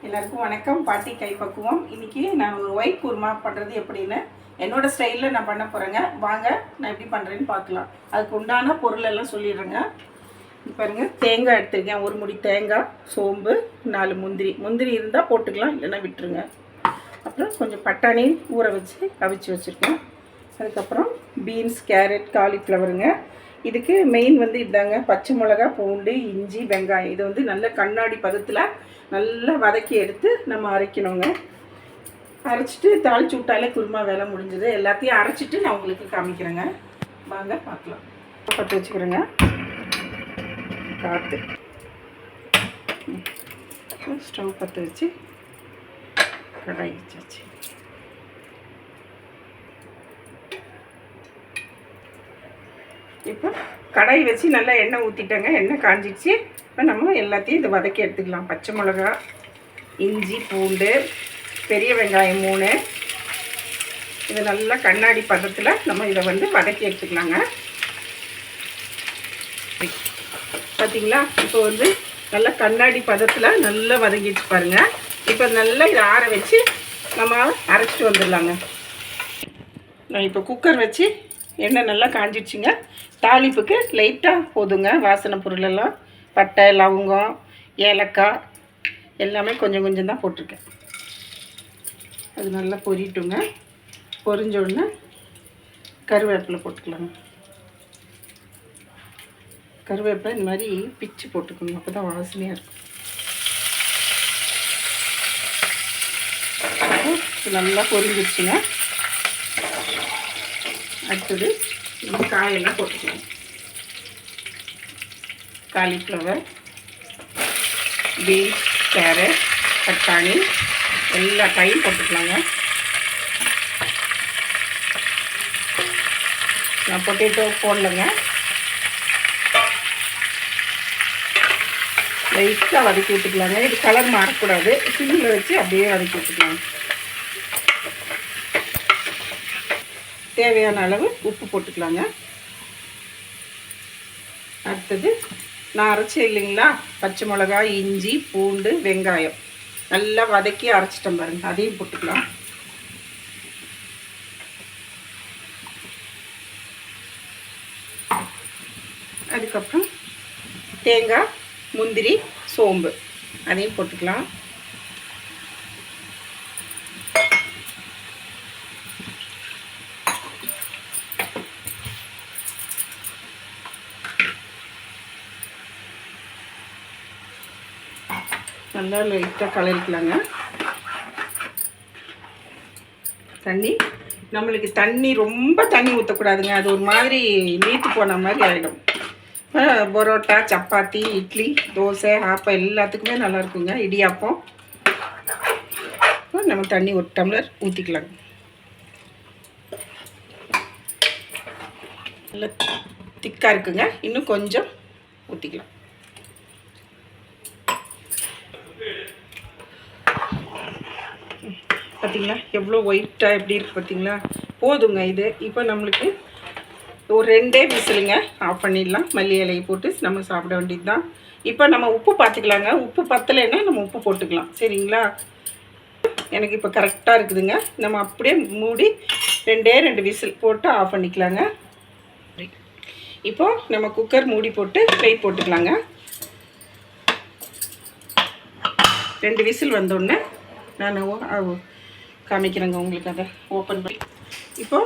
எல்லாருக்கும் வணக்கம். பாட்டி கைப்பக்குவம். இன்றைக்கி நான் ஒரு ஒயிட் குருமா பண்ணுறது எப்படின்னு என்னோடய ஸ்டைலில் நான் பண்ண போகிறேங்க. வாங்க நான் எப்படி பண்ணுறேன்னு பார்க்கலாம். அதுக்கு உண்டான பொருள் எல்லாம் சொல்லிடுறேங்க. பாருங்கள், தேங்காய் எடுத்துருக்கேன், ஒரு முடி தேங்காய், சோம்பு, 4 முந்திரி இருந்தால் போட்டுக்கலாம், இல்லைன்னா விட்டுருங்க. அப்புறம் கொஞ்சம் பட்டாணி ஊற வச்சு அவிச்சு வச்சுருக்கேன். அதுக்கப்புறம் பீன்ஸ், கேரட், காலிஃப்ளவருங்க. இதுக்கு மெயின் இதாங்க, பச்சை மிளகா, பூண்டு, இஞ்சி, வெங்காயம். இது நல்ல கண்ணாடி பதத்தில் நல்லா வதக்கி எடுத்து நம்ம அரைக்கணுங்க. அரைச்சிட்டு தாளிச்சு விட்டாலே குருமா வேலை முடிஞ்சது. எல்லாத்தையும் அரைச்சிட்டு நான் உங்களுக்கு காமிக்கிறேங்க. வாங்க பார்க்கலாம். பற்ற வச்சுக்கிறேங்க. காற்று ஸ்டவ் பற்ற வச்சு கடாய் வச்சாச்சு. இப்போ கடாய் வச்சு நல்லா எண்ணெய் ஊற்றிட்டேங்க. எண்ணெய் காஞ்சிடுச்சு. இப்போ நம்ம எல்லாத்தையும் இதை வதக்கி எடுத்துக்கலாம். பச்சை மிளகா, இஞ்சி, பூண்டு, பெரிய வெங்காயம் 3. இது நல்லா கண்ணாடி பதத்தில் நம்ம இதை வதக்கி எடுத்துக்கலாங்க. பார்த்தீங்களா, இப்போ நல்லா கண்ணாடி பதத்தில் நல்லா வதக்கிடுச்சு பாருங்கள். இப்போ நல்லா இதை ஆற வச்சு நம்ம அரைச்சிட்டு வந்துடலாங்க. நான் இப்போ குக்கர் வச்சு எண்ணெய் நல்லா காஞ்சிடுச்சுங்க. தாளிப்புக்கு லைட்டாக போதுங்க. வாசனை பொருளெல்லாம் பட்டை, லவங்கம், ஏலக்காய் எல்லாமே கொஞ்சம் கொஞ்சம் தான் போட்டிருக்கேன். அது நல்லா பொரியட்டுங்க. பொரிஞ்ச உடனே கருவேப்பிலை போட்டுக்கலாங்க. கருவேப்பிலை இந்த மாதிரி பிச்சு போட்டுக்கணும், அப்போ தான் வாசனையாக இருக்கும். நல்லா பொரிஞ்சிடுச்சுங்க. அடுத்தது நம்ம காயெல்லாம் போட்டுக்கலாம். காலிஃப்ளவர், பீன்ஸ், கேரட், பட்டாணி எல்லா காயும் போட்டுக்கலாங்க. நான் பொட்டேட்டோ போடலைங்க. லைட்டாக வதக்கி விட்டுக்கலாங்க. இது கலர் மாறக்கூடாது. சிம்மில் வச்சு அப்படியே வதக்கி விட்டுக்கலாங்க. தேவையான அளவு உப்பு போட்டுக்கலாங்க. அடுத்தது நான் அரைச்சேன் இல்லைங்களா, பச்சை மிளகா, இஞ்சி, பூண்டு, வெங்காயம் நல்லா வதக்கி அரைச்சிட்டேன் பாருங்கள். அதையும் போட்டுக்கலாம். அதுக்கப்புறம் தேங்காய், முந்திரி, சோம்பு அதையும் போட்டுக்கலாம். நல்லா லைட்டாக கலரிக்கலாங்க. தண்ணி நம்மளுக்கு ரொம்ப தண்ணி ஊற்றக்கூடாதுங்க. அது ஒரு மாதிரி நீத்து போன மாதிரி ஆகிடும். பரோட்டா, சப்பாத்தி, இட்லி, தோசை, ஆப்பம் எல்லாத்துக்குமே நல்லா இருக்குங்க. இடியாப்பம். நம்ம தண்ணி 1 டம்ளர் ஊற்றிக்கலாங்க. நல்லா திக்காக இருக்குங்க. இன்னும் கொஞ்சம் ஊற்றிக்கலாம். பார்த்தீங்களா எவ்வளோ ஒயிட்டாக எப்படி இருக்குது பார்த்தீங்களா? போதுங்க இது. இப்போ நம்மளுக்கு ஒரு 2 விசிலுங்க, ஆஃப் பண்ணிடலாம். மல்லி இலையை போட்டு நம்ம சாப்பிட வேண்டியது தான். இப்போ நம்ம உப்பு பார்த்துக்கலாங்க. உப்பு பத்தலைன்னா நம்ம உப்பு போட்டுக்கலாம். சரிங்களா? எனக்கு இப்போ கரெக்டாக இருக்குதுங்க. நம்ம அப்படியே மூடி 2 விசில் போட்டு ஆஃப் பண்ணிக்கலாங்க. இப்போ நம்ம குக்கர் மூடி போட்டு வெயிட் போட்டுக்கலாங்க. 2 விசில் வந்தோடனே நான் காமிக்கிறேங்க உங்களுக்கு. அதை ஓப்பன் பண்ணி இப்போ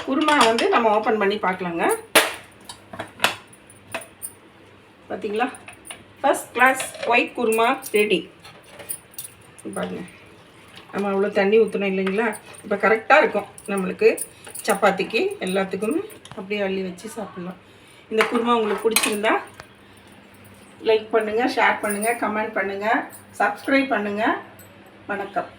குருமா நம்ம ஓப்பன் பண்ணி பார்க்கலாங்க. பார்த்தீங்களா, first class white kurma ready. பாருங்கள், நம்ம அவ்வளோ தண்ணி ஊற்றணும் இல்லைங்களா? இப்போ கரெக்டாக இருக்கும் நம்மளுக்கு. சப்பாத்திக்கு எல்லாத்துக்குமே அப்படியே அள்ளி வச்சு சாப்பிட்லாம். இந்த குருமா உங்களுக்கு பிடிச்சிருந்தா லைக் பண்ணுங்கள், ஷேர் பண்ணுங்கள், கமெண்ட் பண்ணுங்கள், சப்ஸ்கிரைப் பண்ணுங்கள். வணக்கம்.